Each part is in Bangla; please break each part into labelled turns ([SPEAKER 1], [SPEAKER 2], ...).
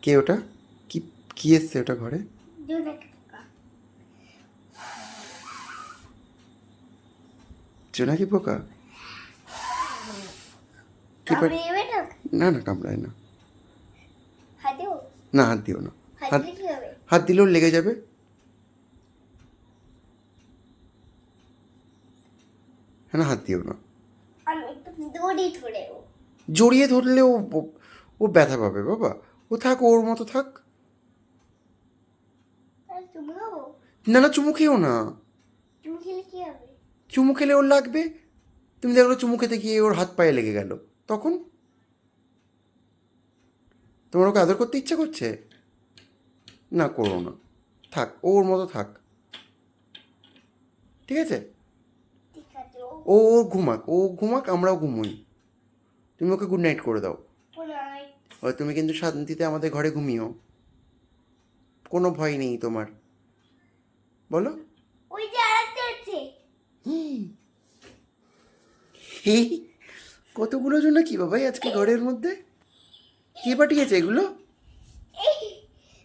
[SPEAKER 1] কে ওটা? কি কি এসছে ওটা ঘরে?
[SPEAKER 2] জোনাকি পোকা।
[SPEAKER 1] জোনাকি পোকা? কি
[SPEAKER 2] কামড়ে দেবে না?
[SPEAKER 1] না না, কামড়ায় না।
[SPEAKER 2] হাতেও?
[SPEAKER 1] না, হাত দিও না।
[SPEAKER 2] হাত
[SPEAKER 1] হাত
[SPEAKER 2] দিলে কি হবে?
[SPEAKER 1] হাত দিলেও লেগে যাবে। হ্যাঁ না, হাত দিও না।
[SPEAKER 2] আমি একটু দড়ি ধরে ও।
[SPEAKER 1] জড়িয়ে ধরলে ও ব্যথা পাবে বাবা। ও থাক, ওর মতো থাক।
[SPEAKER 2] আর চুমু খাবো?
[SPEAKER 1] না না, চুমু খেও না।
[SPEAKER 2] চুমু খেলে কি হবে?
[SPEAKER 1] চুমু খেলে ওর লাগবে। তুমি দেখলো চুমু খেতে গিয়ে ওর হাত পায়ে লেগে গেল, তখন? তোমার ওকে আদর করতে ইচ্ছা করছে? না, করো না। থাক, ওর মতো থাক। ঠিক আছে?
[SPEAKER 2] ঠিক আছে ও।
[SPEAKER 1] ও ঘুমাক, ও ঘুমাক, আমরাও ঘুমোই। তুমি ওকে গুড নাইট করে দাও।
[SPEAKER 2] কোনায়।
[SPEAKER 1] তুমি কিন্তু শান্তিতে আমাদের ঘরে ঘুমিও। কোনো ভয় নেই তোমার। বলো।
[SPEAKER 2] ওই যে আরেকটা আছে।
[SPEAKER 1] এই কতগুলো জন্য কি বাবাই আজকে ঘরের মধ্যে? কে পাঠিয়েছে এগুলো?
[SPEAKER 2] এই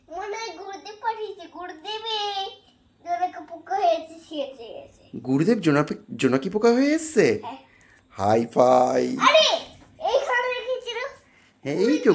[SPEAKER 2] মনে হয় গুরুদেব পাঠিয়েছে। গুরুদেবে জোনাকি পোকা হয়েছে, ছিঁড়ে গেছে।
[SPEAKER 1] গুরুদেব জোনাকি পোকা হয়ে এসছে?
[SPEAKER 2] হ্যাঁ।
[SPEAKER 1] হাই ফাই।
[SPEAKER 2] আরে এইখানে রেখেছিল।
[SPEAKER 1] এই তো